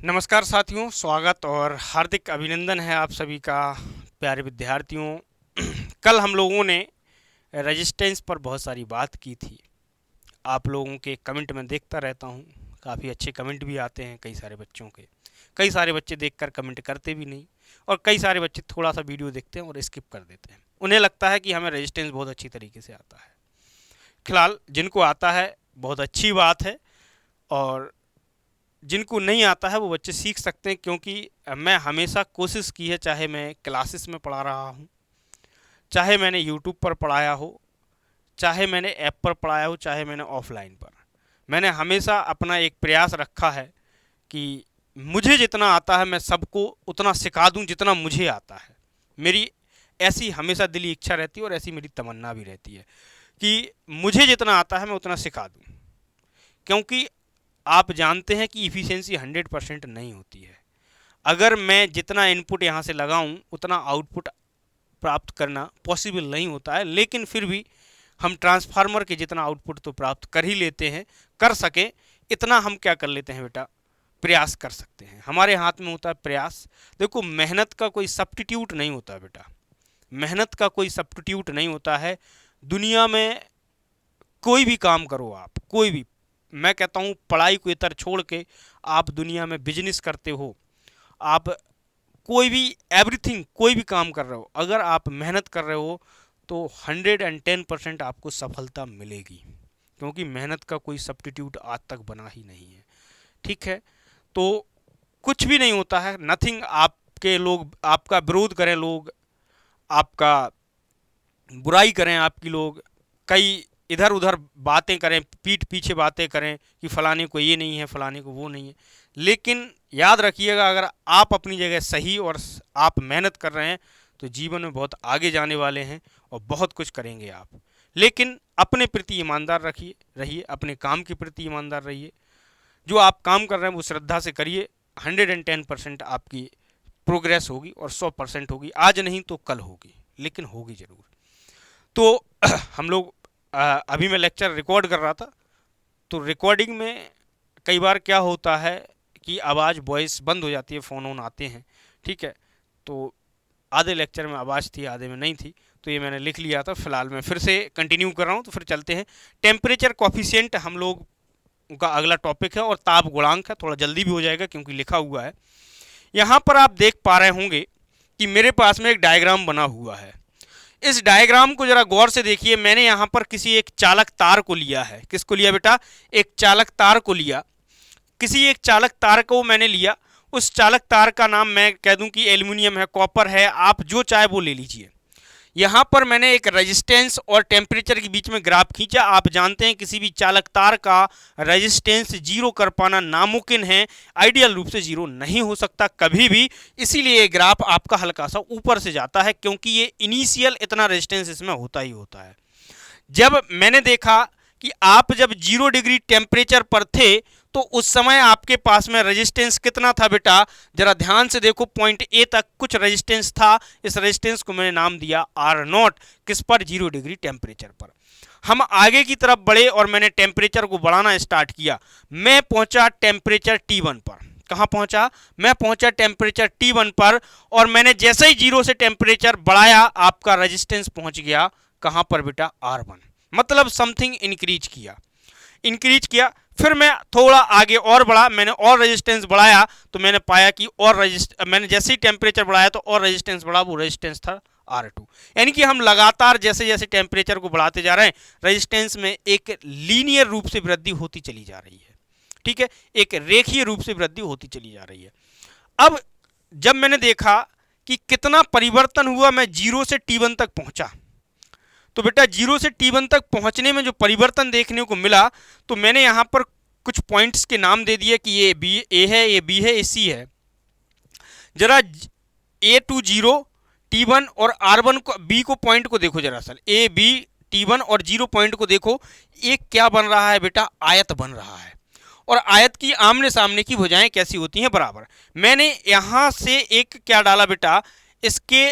नमस्कार साथियों, स्वागत और हार्दिक अभिनंदन है आप सभी का। प्यारे विद्यार्थियों, कल हम लोगों ने रेजिस्टेंस पर बहुत सारी बात की थी। आप लोगों के कमेंट में देखता रहता हूँ, काफ़ी अच्छे कमेंट भी आते हैं कई सारे बच्चों के। कई सारे बच्चे देखकर कमेंट करते भी नहीं, और कई सारे बच्चे थोड़ा सा वीडियो देखते हैं और स्किप कर देते हैं। उन्हें लगता है कि हमें रेजिस्टेंस बहुत अच्छी तरीके से आता है। फिलहाल जिनको आता है बहुत अच्छी बात है, और जिनको नहीं आता है वो बच्चे सीख सकते हैं, क्योंकि मैं हमेशा कोशिश की है, चाहे मैं क्लासेस में पढ़ा रहा हूँ, चाहे मैंने यूट्यूब पर पढ़ाया हो, चाहे मैंने ऐप पर पढ़ाया हो, चाहे मैंने ऑफलाइन पर, मैंने हमेशा अपना एक प्रयास रखा है कि मुझे जितना आता है मैं सबको उतना सिखा दूं जितना मुझे आता है। मेरी ऐसी हमेशा दिली इच्छा रहती है और ऐसी मेरी तमन्ना भी रहती है कि मुझे जितना आता है मैं उतना सिखा दूं, क्योंकि आप जानते हैं कि इफ़िशियंसी 100% नहीं होती है। अगर मैं जितना इनपुट यहाँ से लगाऊं उतना आउटपुट प्राप्त करना पॉसिबल नहीं होता है, लेकिन फिर भी हम ट्रांसफार्मर के जितना आउटपुट तो प्राप्त कर ही लेते हैं। कर सके इतना हम क्या कर लेते हैं बेटा, प्रयास कर सकते हैं। हमारे हाथ में होता है प्रयास। देखो, मेहनत का कोई सब्स्टिट्यूट नहीं होता बेटा, मेहनत का कोई सब्स्टिट्यूट नहीं होता है दुनिया में। कोई भी काम करो आप, कोई भी, मैं कहता हूँ पढ़ाई को इतर छोड़ के आप दुनिया में बिजनेस करते हो, आप कोई भी एवरीथिंग कोई भी काम कर रहे हो, अगर आप मेहनत कर रहे हो तो 110% आपको सफलता मिलेगी, क्योंकि मेहनत का कोई सब्स्टिट्यूट आज तक बना ही नहीं है। ठीक है, तो कुछ भी नहीं होता है, नथिंग। आपके लोग आपका विरोध करें, लोग आपका बुराई करें, आपकी लोग कई इधर उधर बातें करें, पीठ पीछे बातें करें कि फलाने को ये नहीं है, फलाने को वो नहीं है, लेकिन याद रखिएगा, अगर आप अपनी जगह सही और आप मेहनत कर रहे हैं तो जीवन में बहुत आगे जाने वाले हैं और बहुत कुछ करेंगे आप। लेकिन अपने प्रति ईमानदार रहिए, अपने काम के प्रति ईमानदार रहिए। जो आप काम कर रहे हैं वो श्रद्धा से करिए। 110% आपकी प्रोग्रेस होगी और 100% होगी। आज नहीं तो कल होगी, लेकिन होगी ज़रूर। तो हम लोग अभी मैं लेक्चर रिकॉर्ड कर रहा था, तो रिकॉर्डिंग में कई बार क्या होता है कि आवाज़ वॉइस बंद हो जाती है, फ़ोन ऑन आते हैं। ठीक है, तो आधे लेक्चर में आवाज़ थी, आधे में नहीं थी, तो ये मैंने लिख लिया था। फिलहाल मैं फिर से कंटिन्यू कर रहा हूँ, तो फिर चलते हैं। टेम्परेचर कॉफिशिएंट हम लोग का अगला टॉपिक है, और ताप गुणांक है। थोड़ा जल्दी भी हो जाएगा क्योंकि लिखा हुआ है। यहाँ पर आप देख पा रहे होंगे कि मेरे पास में एक डायग्राम बना हुआ है। इस डायग्राम को जरा गौर से देखिए। मैंने यहाँ पर किसी एक चालक तार को लिया है। किसको लिया बेटा? एक चालक तार को लिया। किसी एक चालक तार को मैंने लिया। उस चालक तार का नाम मैं कह दूं कि एल्युमिनियम है, कॉपर है, आप जो चाहे वो ले लीजिए। यहाँ पर मैंने एक रेजिस्टेंस और टेम्परेचर के बीच में ग्राफ खींचा। आप जानते हैं किसी भी चालक तार का रेजिस्टेंस जीरो कर पाना नामुमकिन है, आइडियल रूप से जीरो नहीं हो सकता कभी भी। इसीलिए ये ग्राफ आपका हल्का सा ऊपर से जाता है, क्योंकि ये इनिशियल इतना रेजिस्टेंस इसमें होता ही होता है। जब मैंने देखा कि आप जब 0 डिग्री टेम्परेचर पर थे तो उस समय आपके पास में रेजिस्टेंस कितना था बेटा? जरा ध्यान से देखो, पॉइंट ए तक कुछ रेजिस्टेंस था। इस रेजिस्टेंस को मैंने नाम दिया R0। किस पर? 0 डिग्री टेम्परेचर पर। हम आगे की तरफ बढ़े और मैंने टेम्परेचर को बढ़ाना स्टार्ट किया। मैं पहुंचा टेम्परेचर T1 पर। कहाँ पहुंचा? मैं पहुंचा टेम्परेचर T1 पर, और मैंने जैसे ही 0 से टेम्परेचर बढ़ाया आपका रेजिस्टेंस पहुंच गया कहाँ पर बेटा? R1। मतलब समथिंग इंक्रीज किया। फिर मैं थोड़ा आगे और बढ़ा, मैंने और रेजिस्टेंस बढ़ाया, तो मैंने पाया कि मैंने जैसे ही टेम्परेचर बढ़ाया तो और रेजिस्टेंस बढ़ा, वो रेजिस्टेंस था R2। यानी कि हम लगातार जैसे जैसे टेम्परेचर को बढ़ाते जा रहे हैं, रेजिस्टेंस में एक लीनियर रूप से वृद्धि होती चली जा रही है। ठीक है, एक रेखीय रूप से वृद्धि होती चली जा रही है। अब जब मैंने देखा कि कितना परिवर्तन हुआ, मैं 0 से T1 तक पहुंचा, तो बेटा 0 से T1 तक पहुंचने में जो परिवर्तन देखने को मिला, तो मैंने यहाँ पर कुछ पॉइंट्स के नाम दे दिए कि ये बी ए है, ये बी है, ये सी है। जरा A2 0, T1 और R1 को, बी को पॉइंट को देखो जरा सल, ए बी T1 और 0 पॉइंट को देखो। एक क्या बन रहा है बेटा? आयत बन रहा है। और आयत की आमने सामने की भुजाएं कैसी होती हैं? बराबर। मैंने यहाँ से एक क्या डाला बेटा, इसके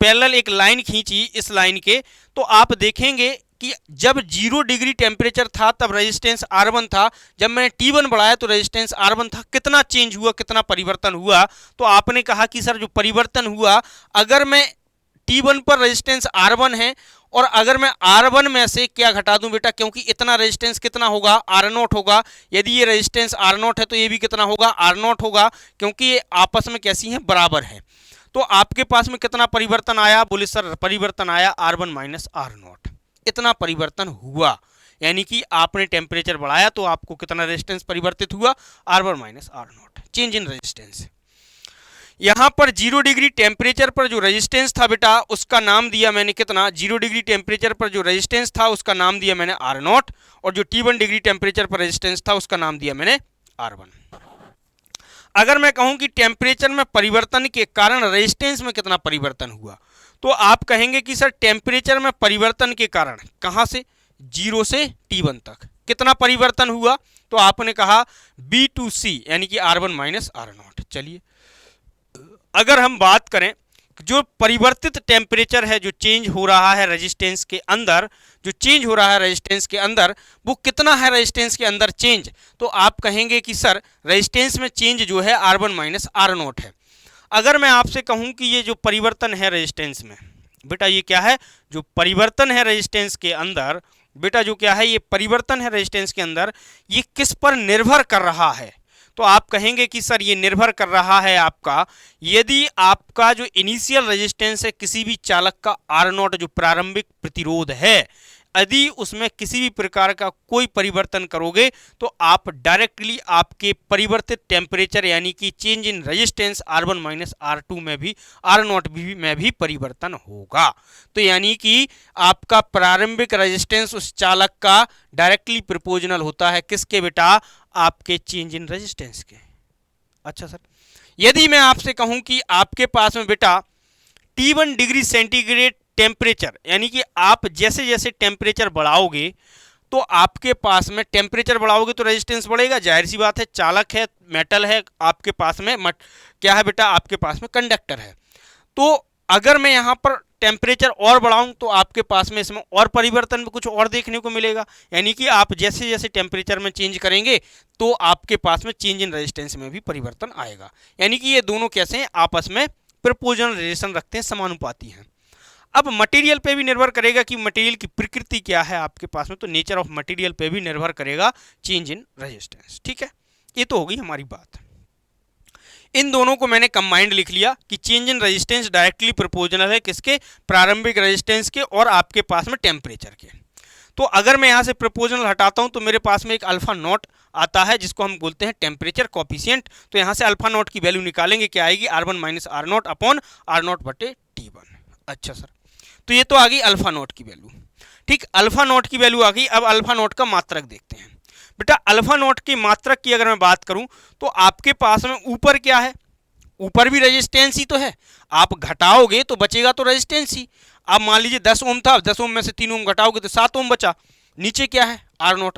पैरेलल एक लाइन खींची, इस लाइन के, तो आप देखेंगे कि जब 0 डिग्री टेम्परेचर था तब रेजिस्टेंस R1 था, जब मैंने T1 बढ़ाया तो रेजिस्टेंस R1 था, कितना चेंज हुआ, कितना परिवर्तन हुआ। तो आपने कहा कि सर जो परिवर्तन हुआ, अगर मैं T1 पर रेजिस्टेंस R1 है और अगर मैं R1 में से क्या घटा दूं बेटा, क्योंकि इतना रेजिस्टेंस कितना होगा, R0 होगा। यदि ये रेजिस्टेंस R0 है तो ये भी कितना होगा, R0 होगा, क्योंकि ये आपस में कैसी हैं, बराबर है। तो आपके पास में कितना परिवर्तन आया, बोले सर परिवर्तन आया R1 माइनस R0, इतना परिवर्तन हुआ। यानी कि आपने टेम्परेचर बढ़ाया तो आपको कितना रेजिस्टेंस परिवर्तित हुआ, R1 minus R0, change in resistance. यहां पर 0 डिग्री टेम्परेचर पर जो रेजिस्टेंस था बेटा, उसका नाम दिया मैंने कितना, 0 डिग्री टेम्परेचर पर जो रेजिस्टेंस था उसका नाम दिया मैंने R0, और जो T1 डिग्री टेम्परेचर पर रेजिस्टेंस था उसका नाम दिया मैंने R1। अगर मैं कहूं कि टेम्परेचर में परिवर्तन के कारण रेजिस्टेंस में कितना परिवर्तन हुआ, तो आप कहेंगे कि सर टेम्परेचर में परिवर्तन के कारण कहां से, 0 से T1 तक कितना परिवर्तन हुआ, तो आपने कहा B to C यानी कि R1 माइनस R0। चलिए अगर हम बात करें जो परिवर्तित टेम्परेचर है, जो चेंज हो रहा है रेजिस्टेंस के अंदर, जो चेंज हो रहा है रेजिस्टेंस के अंदर, वो कितना है रेजिस्टेंस के अंदर चेंज, तो आप कहेंगे कि सर रेजिस्टेंस में चेंज जो है R1 माइनस R0 है। अगर मैं आपसे कहूं कि ये जो परिवर्तन है रेजिस्टेंस में बेटा, ये क्या है, जो परिवर्तन है रेजिस्टेंस के अंदर बेटा, जो क्या है, ये परिवर्तन है रेजिस्टेंस के अंदर, ये किस पर निर्भर कर रहा है, तो आप कहेंगे कि सर ये निर्भर कर रहा है आपका, यदि आपका जो इनिशियल रेजिस्टेंस है किसी भी चालक का R0 जो प्रारंभिक प्रतिरोध है, यदि उसमें किसी भी प्रकार का कोई परिवर्तन करोगे तो आप डायरेक्टली आपके परिवर्तित टेम्परेचर यानी कि change in resistance R1 minus R2 में भी, R0 में भी परिवर्तन होगा। तो यानी कि आपका प्रारंभिक रेजिस्टेंस उस चालक का डायरेक्टली प्रोपोर्शनल होता है किसके बेटा, आपके चेंज इन रेजिस्टेंस के। अच्छा सर, यदि मैं आपसे कहूं कि आपके पास में बेटा T1 डिग्री सेंटीग्रेड टेम्परेचर, यानी कि आप जैसे जैसे टेम्परेचर बढ़ाओगे तो आपके पास में, टेम्परेचर बढ़ाओगे तो रेजिस्टेंस बढ़ेगा, जाहिर सी बात है, चालक है, मेटल है, आपके पास में क्या है बेटा, आपके पास में कंडक्टर है। तो अगर मैं यहाँ पर टेम्परेचर और बढ़ाऊं तो आपके पास में इसमें और परिवर्तन कुछ और देखने को मिलेगा, यानी कि आप जैसे जैसे टेम्परेचर में चेंज करेंगे तो आपके पास में चेंज इन रेजिस्टेंस में भी परिवर्तन आएगा। यानी कि ये दोनों कैसे हैं, आपस में प्रोपोर्शनल रिलेशन रखते हैं, समानुपाती हैं। अब मटेरियल पे भी निर्भर करेगा कि मटेरियल की प्रकृति क्या है आपके पास में, तो नेचर ऑफ मटेरियल पे भी निर्भर करेगा चेंज इन रेजिस्टेंस। ठीक है, ये तो होगी हमारी बात। इन दोनों को मैंने कंबाइंड लिख लिया कि change in resistance directly proportional है किसके, प्रारंभिक रेजिस्टेंस के और आपके पास में टेम्परेचर के। तो अगर मैं यहाँ से प्रोपोर्शनल हटाता हूँ तो मेरे पास में एक अल्फा नॉट आता है जिसको हम बोलते हैं टेम्परेचर कॉफिशिएंट। तो यहाँ से अल्फा नॉट की वैल्यू निकालेंगे, क्या आएगी, R1 minus R0 upon R0 बटे T1। अच्छा सर, तो ये तो आ गई अल्फा नॉट की वैल्यू। ठीक, अल्फा नॉट की वैल्यू आ गई। अब अल्फा नॉट का मात्रक देखते हैं बेटा। अल्फा नॉट की मात्रक की अगर मैं बात करूं तो आपके पास में ऊपर क्या है, ऊपर भी रेजिस्टेंस ही तो है, आप घटाओगे तो बचेगा तो रेजिस्टेंस ही। आप मान लीजिए 10 ओम था, 10 ओम में से 3 ओम घटाओगे तो 7 ओम बचा। नीचे क्या है, R0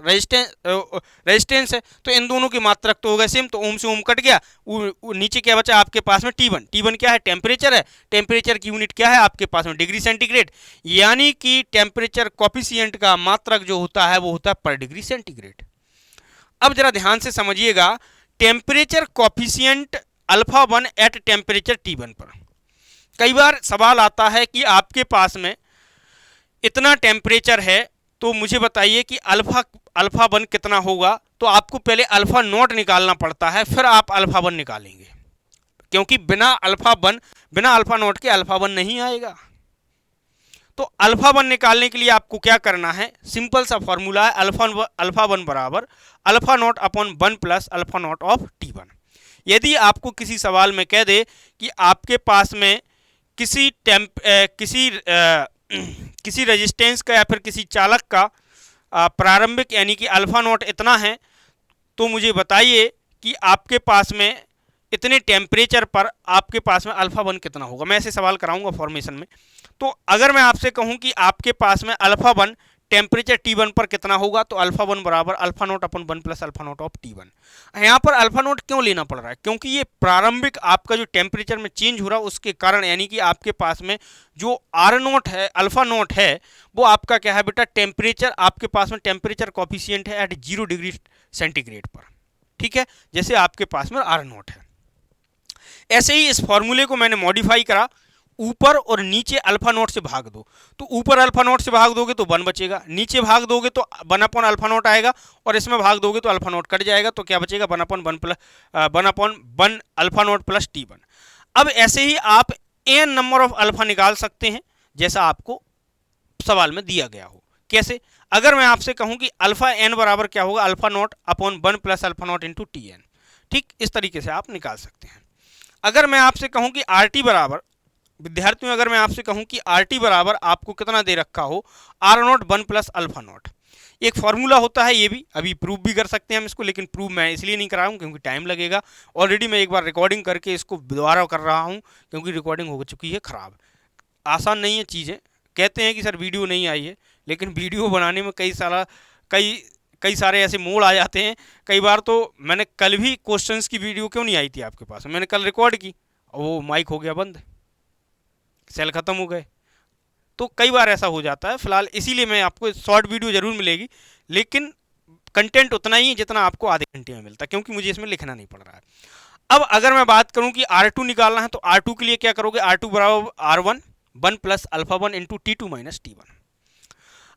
रेजिस्टेंस है, तो इन दोनों की मात्रक तो हो गए सेम, तो ओम से ओम कट गया। नीचे क्या बचा आपके पास में, T1। T1 क्या है, टेम्परेचर है, टेम्परेचर की यूनिट क्या है आपके पास में, डिग्री सेंटीग्रेड। यानी कि टेम्परेचर कॉफिशिएंट का मात्रक जो होता है वो होता है पर डिग्री सेंटीग्रेड। अब जरा ध्यान से समझिएगा, temperature coefficient alpha 1 at temperature T1 पर। कई बार सवाल आता है कि आपके पास में इतना टेम्परेचर है तो मुझे बताइए कि अल्फा 1 कितना होगा। तो आपको पहले अल्फा नॉट निकालना पड़ता है, फिर आप अल्फा 1 निकालेंगे, क्योंकि बिना अल्फा नॉट के अल्फा 1 नहीं आएगा। तो अल्फा 1 निकालने के लिए आपको क्या करना है, सिंपल सा फॉर्मूला है, अल्फा 1 बराबर alpha not upon 1 plus alpha not of T1। यदि आपको किसी सवाल में कह दे कि आपके पास में किसी रेजिस्टेंस का या फिर किसी चालक का प्रारंभिक यानी कि अल्फा नॉट इतना है, तो मुझे बताइए कि आपके पास में इतने टेम्परेचर पर आपके पास में अल्फा 1 कितना होगा। मैं ऐसे सवाल कराऊंगा फॉर्मेशन में। तो अगर मैं आपसे कहूं कि आपके पास में अल्फा 1 टेम्परेचर T1 पर कितना होगा, तो अल्फा 1 बराबर alpha not upon 1 plus alpha not of T1। यहाँ पर अल्फा नॉट क्यों लेना पड़ रहा है, क्योंकि ये प्रारंभिक आपका जो टेम्परेचर में चेंज हो रहा है उसके कारण, यानी कि आपके पास में जो आर नॉट है, अल्फा नॉट है, वो आपका क्या है बेटा, टेम्परेचर, आपके पास में टेम्परेचर कॉफिशिएंट है एट 0 डिग्री सेंटीग्रेड पर, ठीक है, जैसे आपके पास में आर नॉट है। ऐसे ही इस फॉर्मूले को मैंने मॉडिफाई करा, ऊपर और नीचे अल्फा नॉट से भाग दो, तो ऊपर अल्फा नॉट से भाग दोगे तो 1 बचेगा, नीचे भाग दोगे तो 1 अपॉन अल्फा नॉट आएगा, और इसमें भाग दोगे तो अल्फा नॉट कट जाएगा, तो क्या बचेगा, 1 upon 1 alpha naught plus T1। अब ऐसे ही आप n नंबर ऑफ अल्फा निकाल सकते हैं, जैसा आपको सवाल में दिया गया हो। कैसे, अगर मैं आपसे कहूं कि अल्फा n बराबर क्या होगा, alpha not upon 1 plus alpha not into Tn, ठीक, इस तरीके से आप निकाल सकते हैं। अगर मैं आपसे कहूं कि RT बराबर, विद्यार्थियों अगर मैं आपसे कहूं कि RT बराबर आपको कितना दे रखा हो, R naught 1 plus alpha naught, एक फॉर्मूला होता है, ये भी अभी प्रूव भी कर सकते हैं हम इसको, लेकिन प्रूव मैं इसलिए नहीं करा हूं क्योंकि टाइम लगेगा। ऑलरेडी मैं एक बार रिकॉर्डिंग करके इसको दोबारा कर रहा हूं, क्योंकि रिकॉर्डिंग हो चुकी है ख़राब। आसान नहीं है चीज़ें, कहते हैं कि सर वीडियो नहीं आई है, लेकिन वीडियो बनाने में कई सारे ऐसे मोड़ आ जाते हैं। कई बार तो मैंने कल भी क्वेश्चंस की वीडियो क्यों नहीं आई थी आपके पास, मैंने कल रिकॉर्ड की और वो माइक हो गया बंद, सेल ख़त्म हो गए, तो कई बार ऐसा हो जाता है। फिलहाल इसीलिए मैं आपको शॉर्ट वीडियो जरूर मिलेगी, लेकिन कंटेंट उतना ही जितना आपको आधे घंटे में मिलता है, क्योंकि मुझे इसमें लिखना नहीं पड़ रहा है। अब अगर मैं बात करूं कि R2 निकालना है, तो R2 के लिए क्या करोगे, R2 बराबर R1 1 plus alpha 1 into T2 minus T1।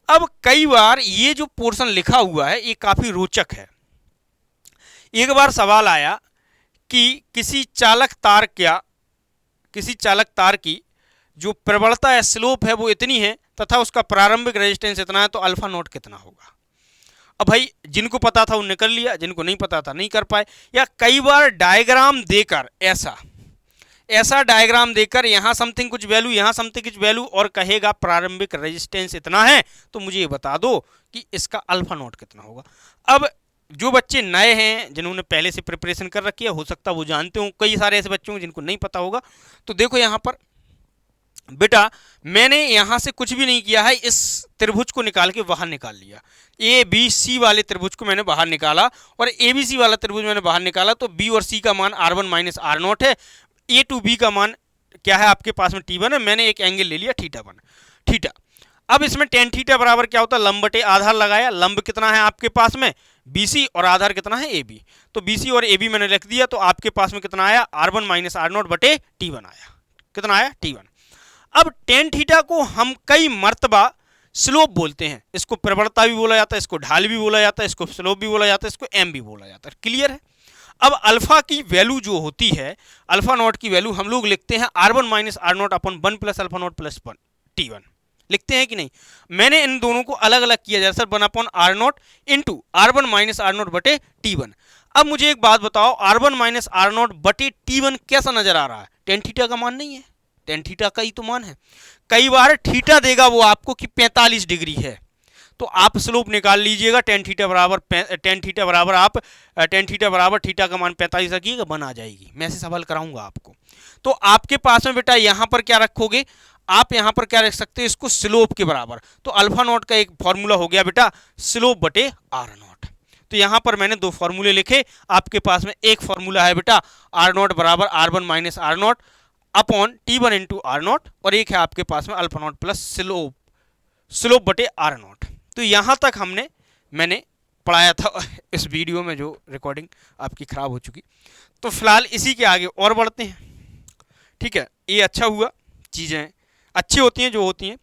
अब कई बार ये जो पोर्शन लिखा हुआ है ये काफ़ी रोचक है। एक बार सवाल आया कि किसी चालक तार की जो प्रबलता या स्लोप है वो इतनी है तथा उसका प्रारंभिक रेजिस्टेंस इतना है, तो अल्फा नॉट कितना होगा। अब भाई जिनको पता था उन्होंने कर लिया, जिनको नहीं पता था नहीं कर पाए। या कई बार डायग्राम देकर ऐसा डायग्राम देकर यहाँ समथिंग कुछ वैल्यू, यहाँ समथिंग कुछ वैल्यू, और कहेगा प्रारंभिक रेजिस्टेंस इतना है, तो मुझे ये बता दो कि इसका अल्फा नॉट कितना होगा। अब जो बच्चे नए हैं, जिन्होंने पहले से प्रिपरेशन कर रखी है, हो सकता है वो जानते हो, कई सारे ऐसे बच्चे होंगे जिनको नहीं पता होगा। तो देखो यहाँ पर बेटा, मैंने यहाँ से कुछ भी नहीं किया है, इस त्रिभुज को निकाल के बाहर निकाल लिया। ABC वाले त्रिभुज को मैंने बाहर निकाला और ABC वाला त्रिभुज मैंने बाहर निकाला, तो B और C का मान R1 माइनस आर नॉट है, A टू B का मान क्या है आपके पास में T1 है। मैंने एक एंगल ले लिया थीटा। अब इसमें टेन थीटा बराबर क्या होता है, लंब बटे आधार लगाया। लंब कितना है आपके पास में BC और आधार कितना है AB, तो BC और AB मैंने लिख दिया, तो आपके पास में कितना आया, R1 माइनस आर नॉट बटे T1 आया। कितना आया, T1। अब टेन थीटा को हम कई मर्तबा स्लोप बोलते हैं, इसको प्रवणता भी बोला जाता है, इसको ढाल भी बोला जाता है, इसको स्लोप भी बोला जाता है, इसको एम भी बोला जाता है। क्लियर है। अब अल्फा की वैल्यू जो होती है, अल्फा नॉट की वैल्यू हम लोग लिखते हैं R1 minus R naught upon 1 plus alpha naught plus T1, लिखते हैं कि नहीं। मैंने इन दोनों को अलग अलग किया जैसे 1 upon R naught into R1 minus R naught बटे T1। अब मुझे एक बात बताओ, R1 माइनस आर नॉट बटे T1 कैसा नजर आ रहा है, टेन थीटा का मान नहीं है, टेन थीटा का ही तो मान है। कई बार थीटा देगा वो आपको कि 45 डिग्री है, तो आप स्लोप निकाल लीजिएगा, टेन थीटा बराबर थीटा का मान 45 रखिएगा, बन आ जाएगी। मैं ऐसे सवाल कराऊंगा आपको। तो आपके पास में बेटा यहाँ पर क्या रखोगे, आप यहाँ पर क्या रख सकते हैं, इसको स्लोप के बराबर। तो अल्फा नॉट का एक फॉर्मूला हो गया बेटा स्लोप बटे आर नॉट। तो यहाँ पर मैंने दो फॉर्मूले लिखे, आपके पास में एक फॉर्मूला है बेटा आर नॉट बराबर R1 minus R naught upon T1 into R naught, और एक है आपके पास में अल्फा नॉट प्लस स्लोप बटे आर नॉट। तो यहाँ तक मैंने पढ़ाया था इस वीडियो में, जो रिकॉर्डिंग आपकी ख़राब हो चुकी। तो फिलहाल इसी के आगे और बढ़ते हैं, ठीक है। ये अच्छा हुआ, चीज़ें अच्छी होती हैं जो होती हैं।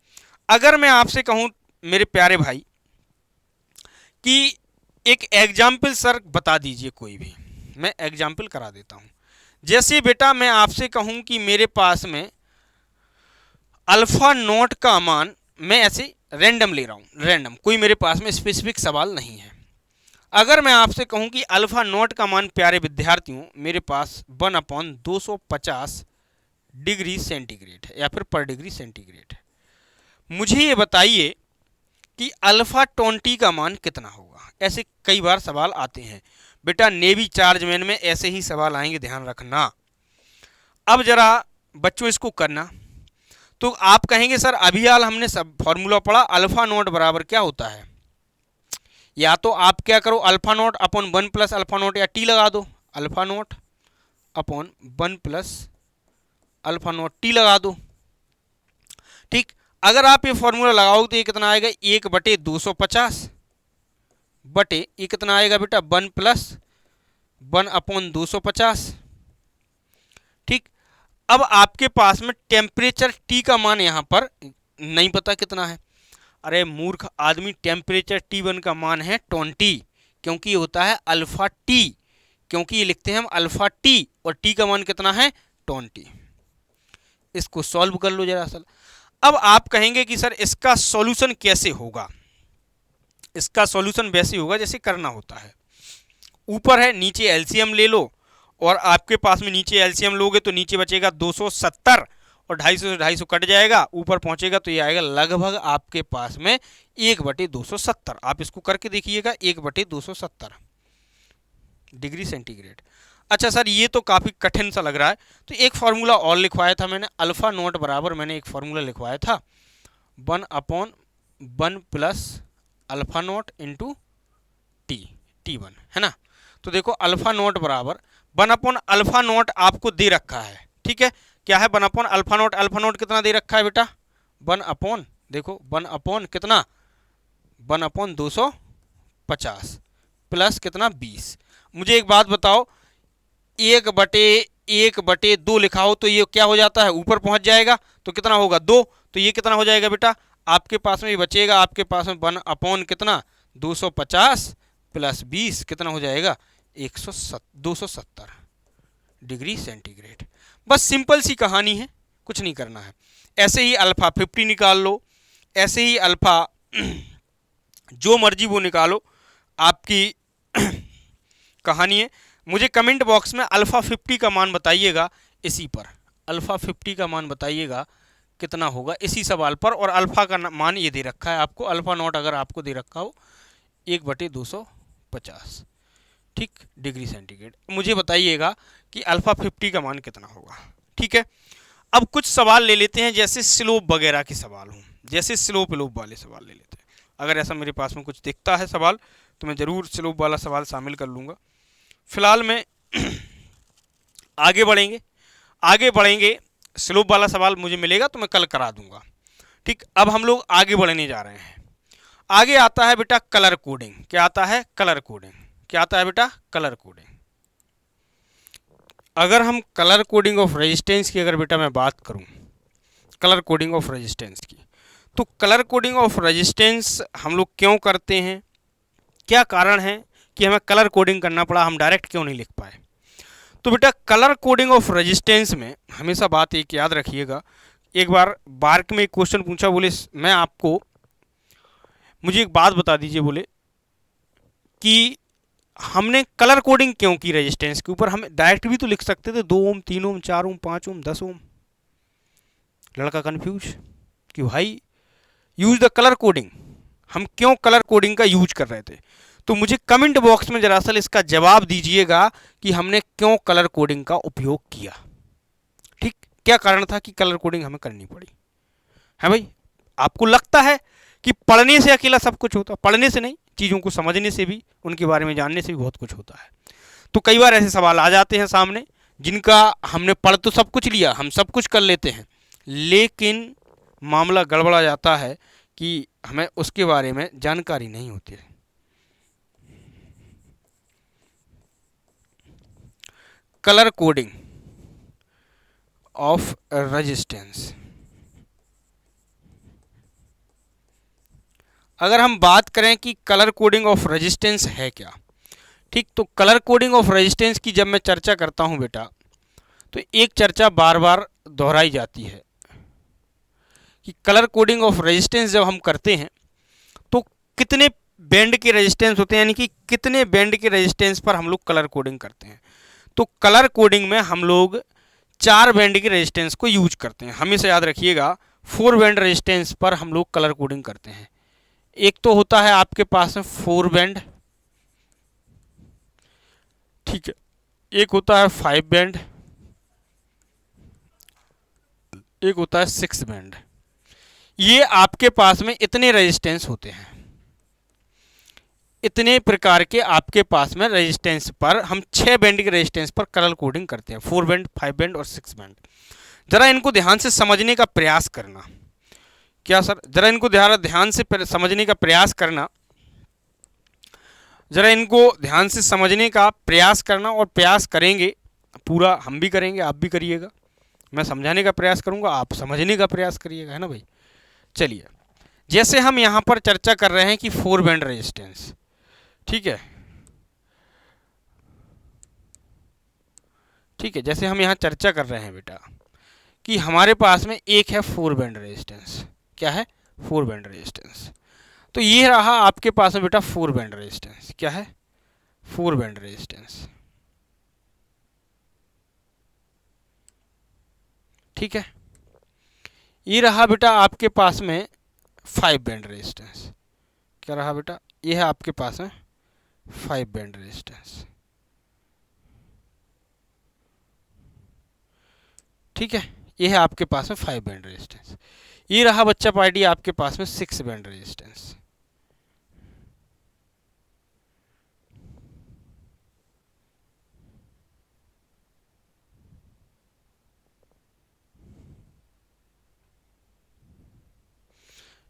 अगर मैं आपसे कहूँ मेरे प्यारे भाई कि एक एग्जाम्पल सर बता दीजिए कोई भी, मैं एग्जाम्पल करा देता हूँ। जैसे बेटा मैं आपसे कहूँ कि मेरे पास में अल्फा नॉट का मान, मैं ऐसे रैंडम ले रहा हूँ, रैंडम, कोई मेरे पास में स्पेसिफिक सवाल नहीं है। अगर मैं आपसे कहूँ कि अल्फा नॉट का मान प्यारे विद्यार्थियों मेरे पास 1/250 डिग्री सेंटीग्रेड है या फिर पर डिग्री सेंटीग्रेड है, मुझे ये बताइए कि अल्फा 20 का मान कितना होगा। ऐसे कई बार सवाल आते हैं बेटा, नेवी चार्जमैन में ऐसे ही सवाल आएंगे, ध्यान रखना। अब जरा बच्चों इसको करना, तो आप कहेंगे सर अभी हाल हमने सब फॉर्मूला पढ़ा, अल्फा नोट बराबर क्या होता है। या तो आप क्या करो, alpha naught upon 1 plus alpha note या टी लगा दो, alpha naught upon 1 plus alpha note T लगा दो। ठीक, अगर आप ये फॉर्मूला लगाओगे तो ये कितना आएगा, 1/250 बटे ये कितना आएगा बेटा, 1 प्लस 1 अपॉन 250। ठीक, अब आपके पास में टेम्परेचर टी का मान यहां पर नहीं पता कितना है। अरे मूर्ख आदमी, टेम्परेचर T1 का मान है 20, क्योंकि ये होता है अल्फा टी, क्योंकि ये लिखते हैं हम अल्फा टी, और टी का मान कितना है 20। इसको सॉल्व कर लो जरा सा। अब आप कहेंगे कि सर इसका सॉल्यूशन कैसे होगा। इसका सॉल्यूशन वैसे होगा जैसे करना होता है, ऊपर है नीचे एलसीएम ले लो, और आपके पास में नीचे एलसीएम लोगे तो नीचे बचेगा 270 और 250 से 250 कट जाएगा, ऊपर पहुंचेगा तो ये आएगा लगभग आपके पास में 1/270। आप इसको करके देखिएगा, 1/270 डिग्री सेंटीग्रेड। अच्छा सर ये तो काफ़ी कठिन सा लग रहा है, तो एक फार्मूला और लिखवाया था मैंने, अल्फा नोट बराबर मैंने एक फार्मूला लिखवाया था 1/1 plus alpha note into T1, है ना। तो देखो अल्फा नोट बराबर 1/अल्फा नोट आपको दे रखा है, ठीक है, क्या है 1/अल्फा नोट। अल्फा नोट कितना दे रखा है बेटा, 1/, देखो 1/ कितना, 1/250 प्लस कितना 20। मुझे एक बात बताओ, 1/2 लिखा हो तो ये क्या हो जाता है, ऊपर पहुंच जाएगा तो कितना होगा 2, तो ये कितना हो जाएगा बेटा, आपके पास में ये बचेगा, आपके पास में 1/ कितना 250 प्लस 20 कितना हो जाएगा 270 डिग्री सेंटीग्रेड। बस सिंपल सी कहानी है, कुछ नहीं करना है। ऐसे ही अल्फा 50 निकाल लो, ऐसे ही अल्फा जो मर्जी वो निकालो, आपकी कहानी है। मुझे कमेंट बॉक्स में अल्फा 50 का मान बताइएगा, इसी पर अल्फा 50 का मान बताइएगा कितना होगा इसी सवाल पर। और अल्फा का मान ये दे रखा है आपको, अल्फा नॉट अगर आपको दे रखा हो 1/250, ठीक, डिग्री सेंटीग्रेड। मुझे बताइएगा कि अल्फा 50 का मान कितना होगा, ठीक है। अब कुछ सवाल ले लेते हैं, जैसे स्लोप वगैरह के सवाल हों, जैसे स्लोप लोप वाले सवाल ले लेते हैं। अगर ऐसा मेरे पास में कुछ दिखता है सवाल तो मैं ज़रूर स्लोप वाला सवाल शामिल कर लूँगा। फिलहाल में आगे बढ़ेंगे, स्लोप वाला सवाल मुझे मिलेगा तो मैं कल करा दूंगा, ठीक। अब हम लोग आगे बढ़ने जा रहे हैं। आगे आता है बेटा कलर कोडिंग। क्या आता है, कलर कोडिंग। क्या आता है बेटा, कलर कोडिंग। अगर हम कलर कोडिंग ऑफ रेजिस्टेंस की अगर बेटा मैं बात करूं, कलर कोडिंग ऑफ रेजिस्टेंस की, तो कलर कोडिंग ऑफ रेजिस्टेंस हम लोग क्यों करते हैं, क्या कारण है कि हमें कलर कोडिंग करना पड़ा, हम डायरेक्ट क्यों नहीं लिख पाए। तो बेटा कलर कोडिंग ऑफ रेजिस्टेंस में हमेशा बात एक याद रखिएगा। एक बार बार्क में एक क्वेश्चन पूछा, बोले मैं आपको, मुझे एक बात बता दीजिए, बोले कि हमने कलर कोडिंग क्यों की रेजिस्टेंस के ऊपर। हम डायरेक्ट भी तो लिख सकते थे 2 ओम 3 ओम 4 ओम 5 ओम 10 ओम। लड़का कंफ्यूज कि भाई यूज द कलर कोडिंग, हम क्यों कलर कोडिंग का यूज कर रहे थे। तो मुझे कमेंट बॉक्स में दरअसल इसका जवाब दीजिएगा कि हमने क्यों कलर कोडिंग का उपयोग किया, ठीक, क्या कारण था कि कलर कोडिंग हमें करनी पड़ी है। भाई आपको लगता है कि पढ़ने से अकेला सब कुछ होता, पढ़ने से नहीं, चीज़ों को समझने से भी, उनके बारे में जानने से भी बहुत कुछ होता है। तो कई बार ऐसे सवाल आ जाते हैं सामने जिनका हमने पढ़ तो सब कुछ लिया, हम सब कुछ कर लेते हैं, लेकिन मामला गड़बड़ा जाता है कि हमें उसके बारे में जानकारी नहीं होती है। कलर कोडिंग ऑफ रेजिस्टेंस, अगर हम बात करें कि कलर कोडिंग ऑफ रेजिस्टेंस है क्या, ठीक, तो कलर कोडिंग ऑफ रेजिस्टेंस की जब मैं चर्चा करता हूं बेटा, तो एक चर्चा बार बार दोहराई जाती है कि कलर कोडिंग ऑफ रेजिस्टेंस जब हम करते हैं तो कितने बैंड के रेजिस्टेंस होते हैं, यानी कि कितने बैंड के रेजिस्टेंस पर हम लोग कलर कोडिंग करते हैं। तो कलर कोडिंग में हम लोग 4 बैंड के रेजिस्टेंस को यूज करते हैं। हमेशा याद रखिएगा 4 बैंड रेजिस्टेंस पर हम लोग कलर कोडिंग करते हैं। एक तो होता है आपके पास में 4 बैंड, ठीक है, एक होता है 5 बैंड, एक होता है 6 बैंड। ये आपके पास में इतने रेजिस्टेंस होते हैं, इतने प्रकार के आपके पास में रेजिस्टेंस पर हम 6 बैंड के रेजिस्टेंस पर कलर कोडिंग करते हैं, 4 बैंड, 5 बैंड और 6 बैंड। जरा इनको ध्यान से समझने का प्रयास करना। क्या सर? जरा इनको ध्यान से समझने का प्रयास करना, जरा इनको ध्यान से समझने का प्रयास करना, और प्रयास करेंगे पूरा, हम भी करेंगे, आप भी करिएगा। मैं समझाने का प्रयास करूंगा, आप समझने का प्रयास करिएगा, है ना भाई। चलिए, जैसे हम यहाँ पर चर्चा कर रहे हैं कि 4 बैंड रेजिस्टेंस, ठीक है, ठीक है, जैसे हम यहाँ चर्चा कर रहे हैं बेटा कि हमारे पास में एक है 4 बैंड रेजिस्टेंस। क्या है? 4 बैंड रेजिस्टेंस। तो ये रहा आपके पास में बेटा 4 बैंड रेजिस्टेंस। क्या है? 4 बैंड रेजिस्टेंस, ठीक है। ये रहा बेटा आपके पास में 5 बैंड रेजिस्टेंस। क्या रहा बेटा? ये है आपके पास में 5 बैंड रेजिस्टेंस, ठीक है। ये है आपके पास में 5 बैंड रेजिस्टेंस। ये रहा बच्चा पार्टी आपके पास में 6 बैंड रेजिस्टेंस।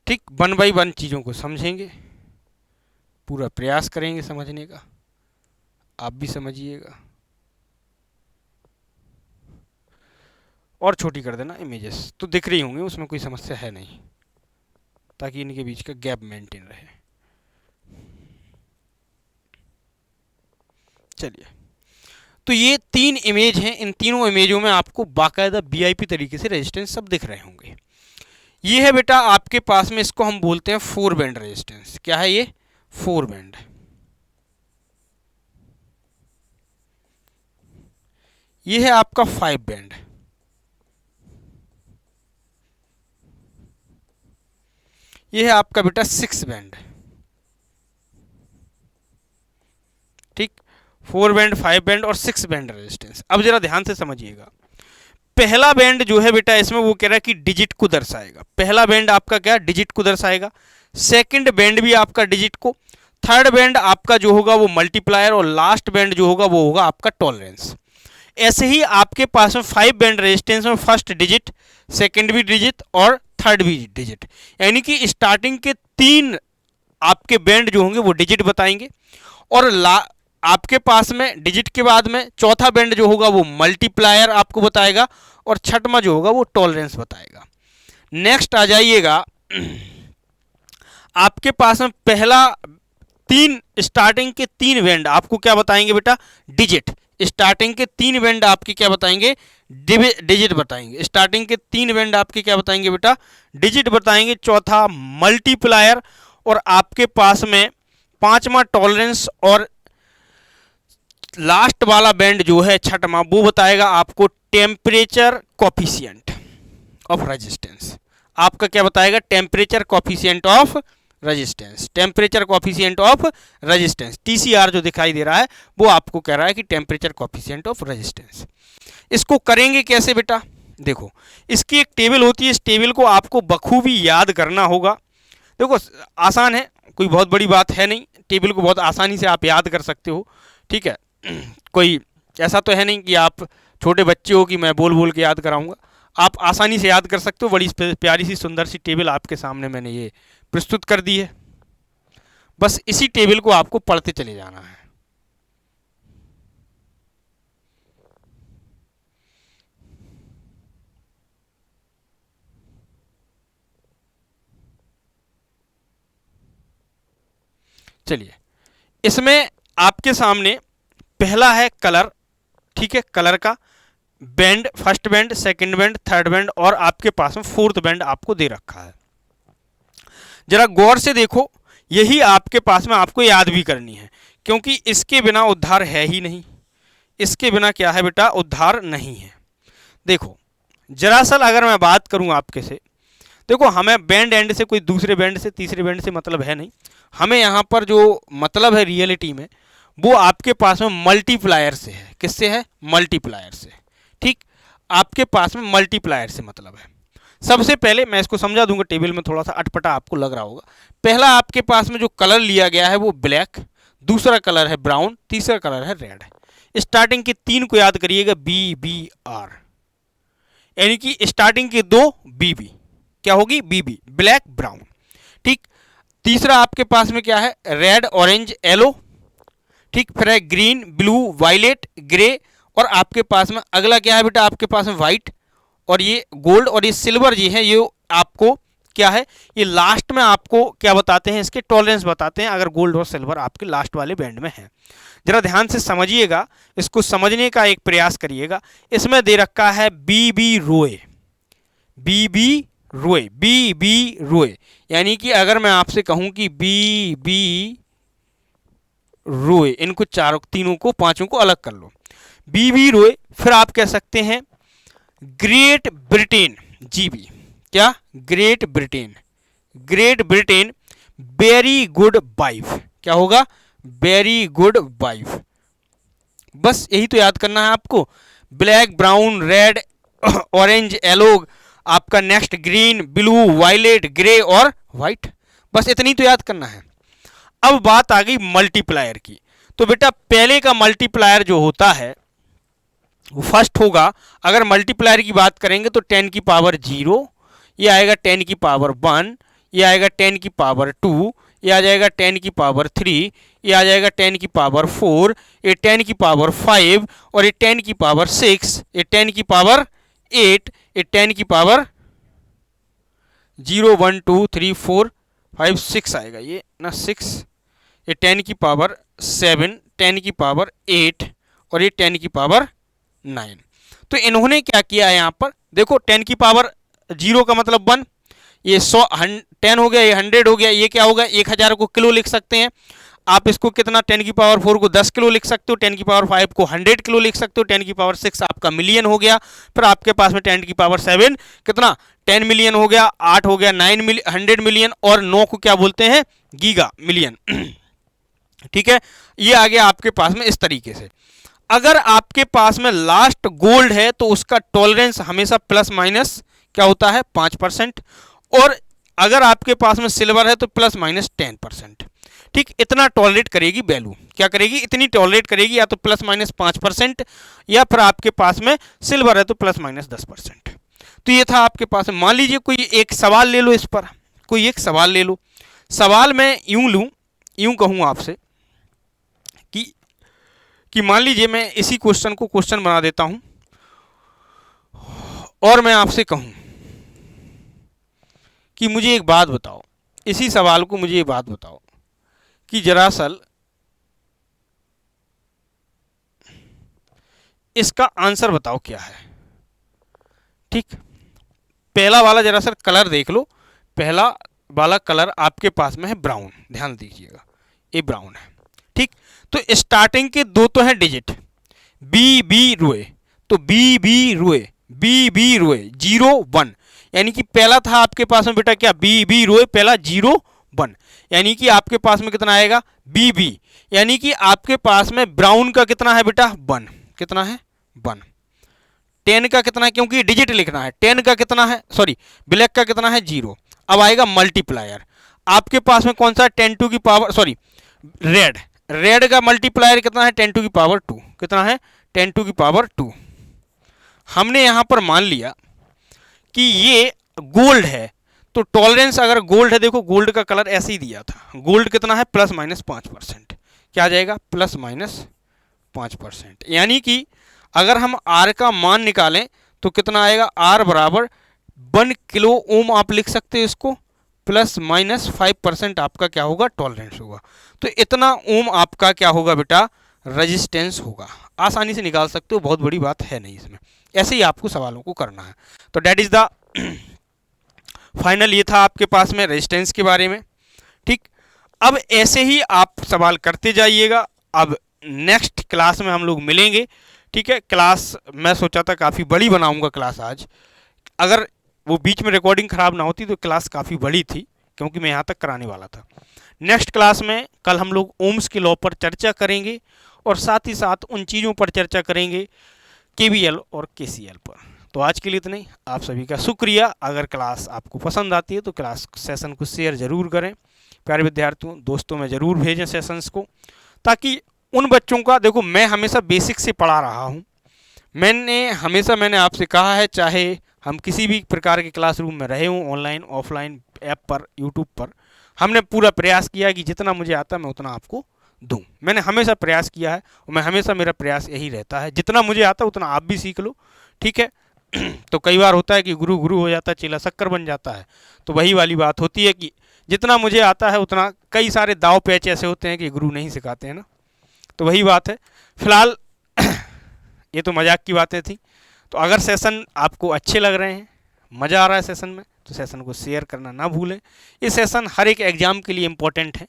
ठीक, 1 बाई 1 चीज़ों को समझेंगे, पूरा प्रयास करेंगे समझने का, आप भी समझिएगा। और छोटी कर देना इमेजेस, तो दिख रही होंगी, उसमें कोई समस्या है नहीं, ताकि इनके बीच का गैप मेंटेन रहे। चलिए, तो ये 3 इमेज हैं। इन तीनों इमेजों में आपको बाकायदा वीआईपी तरीके से रेजिस्टेंस सब दिख रहे होंगे। ये है बेटा आपके पास में, इसको हम बोलते हैं 4 बैंड रेजिस्टेंस। क्या है ये? 4 बैंड। ये है आपका 5 बैंड। ये है आपका बेटा 6 बैंड, ठीक। 4 बैंड, 5 बैंड और 6 बैंड रेजिस्टेंस। अब जरा ध्यान से समझिएगा। पहला बैंड जो है बेटा, इसमें वो कह रहा है कि डिजिट को दर्शाएगा। पहला बैंड आपका क्या? डिजिट को दर्शाएगा। सेकंड बैंड भी आपका डिजिट को। थर्ड बैंड आपका जो होगा वो मल्टीप्लायर, और लास्ट बैंड जो होगा वो होगा आपका टॉलरेंस। ऐसे ही आपके पास में 5 बैंड रेजिस्टेंस में फर्स्ट डिजिट, सेकंड भी डिजिट और थर्ड भी डिजिट, यानी कि स्टार्टिंग के 3 आपके बैंड जो होंगे वो डिजिट बताएंगे, और आपके पास में डिजिट के बाद में चौथा बैंड जो होगा वो मल्टीप्लायर आपको बताएगा, और छठवां जो होगा वो टॉलरेंस बताएगा। नेक्स्ट आ जाइएगा, आपके पास में पहला 3 स्टार्टिंग के 3 बैंड आपको क्या बताएंगे बेटा? डिजिट। स्टार्टिंग के 3 बैंड आपके क्या बताएंगे? डिजिट बताएंगे। स्टार्टिंग के 3 बैंड आपके क्या बताएंगे बेटा? डिजिट बताएंगे। चौथा मल्टीप्लायर, और आपके पास में 5वां टॉलरेंस, और लास्ट वाला बैंड जो है छठवां, वो बताएगा आपको टेम्परेचर कॉफिशिएंट ऑफ रेजिस्टेंस। आपका क्या बताएगा? Temperature coefficient of resistance. Temperature coefficient of resistance, TCR जो दिखाई दे रहा है वो आपको कह रहा है कि टेम्परेचर कॉफिशिएंट ऑफ रेजिस्टेंस। इसको करेंगे कैसे बेटा? देखो, इसकी एक टेबल होती है, इस टेबल को आपको बखूबी याद करना होगा। देखो, आसान है, कोई बहुत बड़ी बात है नहीं, टेबल को बहुत आसानी से आप याद कर सकते हो, ठीक है। कोई ऐसा तो है नहीं कि आप छोटे बच्चे हो कि मैं बोल बोल के याद कराऊंगा, आप आसानी से याद कर सकते हो। बड़ी प्यारी सी सुंदर सी टेबल आपके सामने मैंने ये प्रस्तुत कर दी है, बस इसी टेबल को आपको पढ़ते चले जाना है। चलिए, इसमें आपके सामने पहला है कलर, ठीक है, कलर का band, first band, second band, third band, और आपके पास में फोर्थ बैंड आपको दे रखा है। जरा गौर से देखो, यही आपके पास में आपको याद भी करनी है, क्योंकि इसके बिना उद्धार है ही नहीं। इसके बिना क्या है बेटा? उद्धार नहीं है। देखो, दरअसल अगर मैं बात करूं आपके से, देखो, हमें बैंड एंड से कोई दूसरे बैंड से, तीसरे बैंड से मतलब है नहीं। हमें यहाँ पर जो मतलब है रियलिटी में, वो आपके पास में मल्टीप्लायर से है। किससे है? मल्टीप्लायर से, ठीक। आपके पास में मल्टीप्लायर से मतलब है। सबसे पहले मैं इसको समझा दूंगा, टेबल में थोड़ा सा अटपटा आपको लग रहा होगा। पहला आपके पास में जो कलर लिया गया है वो ब्लैक, दूसरा कलर है ब्राउन, तीसरा कलर है रेड। स्टार्टिंग के 3 को याद करिएगा, BBR, यानी कि स्टार्टिंग के 2 BB क्या होगी, BB, ब्लैक ब्राउन। ठीक, तीसरा आपके पास में क्या है, रेड ऑरेंज येलो। ठीक, फिर है ग्रीन ब्लू वायलेट ग्रे, और आपके पास में अगला क्या है बेटा, आपके पास में व्हाइट, और ये गोल्ड, और ये सिल्वर जी है, ये आपको क्या है, ये लास्ट में आपको क्या बताते हैं, इसके टॉलरेंस बताते हैं, अगर गोल्ड और सिल्वर आपके लास्ट वाले बैंड में है। जरा ध्यान से समझिएगा, इसको समझने का एक प्रयास करिएगा। इसमें दे रखा है BB रोए, BB रोए, BB रोए, यानी कि अगर मैं आपसे कहूं कि BB रोए, इनको चारों तीनों को पांचों को अलग कर लो, BB रोए। फिर आप कह सकते हैं ग्रेट ब्रिटेन, GB, क्या, great Britain, great Britain very good wife, क्या होगा, वेरी गुड वाइफ। बस यही तो याद करना है आपको। Black brown red orange yellow, आपका next green blue violet grey और व्हाइट, बस इतनी तो याद करना है। अब बात आ गई मल्टीप्लायर की। तो बेटा पहले का मल्टीप्लायर जो होता है वो फर्स्ट होगा। अगर मल्टीप्लायर की बात करेंगे तो 10 की पावर 0, ये आएगा 10 की पावर 1, ये आएगा 10 की पावर 2, ये आ जाएगा 10 की पावर 3, ये आ जाएगा 10 की पावर 4, ये 10 की पावर 5, और ये 10 की पावर 6, ये 10 की पावर 8, ये 10 की पावर 0 1 2 3 4 5 6 आएगा ये ना 6, ये 10 की पावर 7, 10 की पावर 8, और ये 10 की पावर 9। तो इन्होंने क्या किया है यहाँ पर, देखो 10 की पावर 0 का मतलब 1, ये 10 हो गया, ये 100 हो गया, ये क्या होगा, 1000 को किलो लिख सकते हैं आप। इसको कितना, 10 की पावर 4 को 10 किलो लिख सकते हो, 10 की पावर 5 को 100 किलो लिख सकते हो, 10 की पावर 6 आपका मिलियन हो गया। फिर आपके पास में 10 की पावर 7 कितना, 10 मिलियन हो गया, 8 हो गया 9 मिलियन, 100 मिलियन, और 9 को क्या बोलते हैं, गीगा मिलियन। ठीक है, ये आ गया आपके पास में इस तरीके से। अगर आपके पास में लास्ट गोल्ड है तो उसका टॉलरेंस हमेशा प्लस माइनस क्या होता है, 5%, और अगर आपके पास में सिल्वर है तो प्लस माइनस 10%। ठीक, इतना टॉलरेट करेगी वैल्यू, क्या करेगी, इतनी टॉलरेट करेगी, या तो प्लस माइनस 5%, या फिर आपके पास में सिल्वर है तो प्लस माइनस 10%। तो ये था आपके पास। मान लीजिए कोई एक सवाल ले लो, इस पर कोई एक सवाल ले लो। सवाल मैं यूं लूं, यूं कहूं आपसे कि मान लीजिए मैं इसी क्वेश्चन को क्वेश्चन बना देता हूं, और मैं आपसे कहूं कि मुझे एक बात बताओ, इसी सवाल को मुझे एक बात बताओ कि दरअसल इसका आंसर बताओ क्या है। ठीक, पहला वाला दरअसल कलर देख लो, पहला वाला कलर आपके पास में है ब्राउन, ध्यान दीजिएगा ये ब्राउन है। ठीक, तो स्टार्टिंग के 2 तो हैं डिजिट, BB रोए, तो BB रोए, BB रोए 0 1, यानी कि पहला था आपके पास में बेटा क्या, BB रोए पहला 0 1, यानी कि आपके पास में कितना आएगा, BB, यानी कि आपके पास में ब्राउन का कितना है बेटा 1, कितना है 1, 10 का कितना है, क्योंकि डिजिट लिखना है, 10 का कितना है, सॉरी ब्लैक का कितना है 0। अब आएगा मल्टीप्लायर, आपके पास में कौन सा है, 10 टू की पावर, सॉरी रेड, रेड का मल्टीप्लायर कितना है, 10 टू की पावर 2, कितना है 10 टू की पावर 2। हमने यहां पर मान लिया कि ये गोल्ड है, तो टॉलरेंस अगर गोल्ड है, देखो गोल्ड का कलर ऐसे ही दिया था, गोल्ड कितना है प्लस माइनस 5%, क्या आ जाएगा प्लस माइनस 5%, यानी कि अगर हम आर का मान निकालें तो कितना आएगा, आर बराबर 1 किलो ओम आप लिख सकते हो इसको, प्लस माइनस 5% आपका क्या होगा, टॉलरेंस होगा। तो इतना ओम आपका क्या होगा बेटा, रेजिस्टेंस होगा। आसानी से निकाल सकते हो, बहुत बड़ी बात है नहीं इसमें, ऐसे ही आपको सवालों को करना है। तो डेट इज द फाइनल, ये था आपके पास में रेजिस्टेंस के बारे में। ठीक, अब ऐसे ही आप सवाल करते जाइएगा। अब नेक्स्ट क्लास में हम लोग मिलेंगे। ठीक है, क्लास मैं सोचा था काफ़ी बड़ी बनाऊंगा क्लास आज, अगर वो बीच में रिकॉर्डिंग ख़राब ना होती तो क्लास काफ़ी बड़ी थी, क्योंकि मैं यहाँ तक कराने वाला था। नेक्स्ट क्लास में कल हम लोग ओम्स के लॉ पर चर्चा करेंगे, और साथ ही साथ उन चीज़ों पर चर्चा करेंगे KVL और KCL पर। तो आज के लिए इतना ही। आप सभी का शुक्रिया। अगर क्लास आपको पसंद आती है तो क्लास सेशन को शेयर ज़रूर करें प्यारे विद्यार्थियों, दोस्तों में ज़रूर भेजें सेशंस को, ताकि उन बच्चों का, देखो मैं हमेशा बेसिक से पढ़ा रहा हूँ। मैंने आपसे कहा है, चाहे हम किसी भी प्रकार के क्लासरूम में रहे हों, ऑनलाइन ऑफलाइन, ऐप पर, यूट्यूब पर, हमने पूरा प्रयास किया कि जितना मुझे आता मैं उतना आपको दूं। मैंने हमेशा प्रयास किया है और मैं हमेशा, मेरा प्रयास यही रहता है, जितना मुझे आता उतना आप भी सीख लो, ठीक है। तो कई बार होता है कि गुरु गुरु हो जाता है, चेला शक्कर बन जाता है। तो वही वाली बात होती है कि जितना मुझे आता है उतना, कई सारे दाव पैच ऐसे होते हैं कि गुरु नहीं सिखाते हैं ना। तो वही बात है। फिलहाल ये तो मजाक की बातें थी। तो अगर सेशन आपको अच्छे लग रहे हैं, मज़ा आ रहा है सेशन में, तो सेशन को शेयर करना ना भूलें। ये सेशन हर एक एग्ज़ाम के लिए इम्पोर्टेंट है।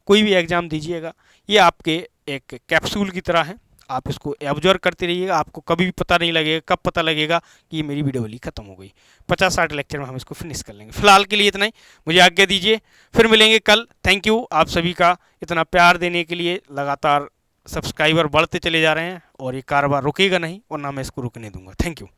कोई भी एग्ज़ाम दीजिएगा, ये आपके एक कैप्सूल की तरह है। आप इसको ऑब्जर्व करते रहिएगा, आपको कभी भी पता नहीं लगेगा, कब पता लगेगा कि ये मेरी वीडियो वाली ख़त्म हो गई। 50-60 लेक्चर में हम इसको फिनिश कर लेंगे। फिलहाल के लिए इतना ही, मुझे आज्ञा दीजिए, फिर मिलेंगे कल। थैंक यू आप सभी का इतना प्यार देने के लिए। लगातार सब्सक्राइबर बढ़ते चले जा रहे हैं और ये कारोबार रुकेगा नहीं और ना मैं इसको रुकने दूंगा। Thank you.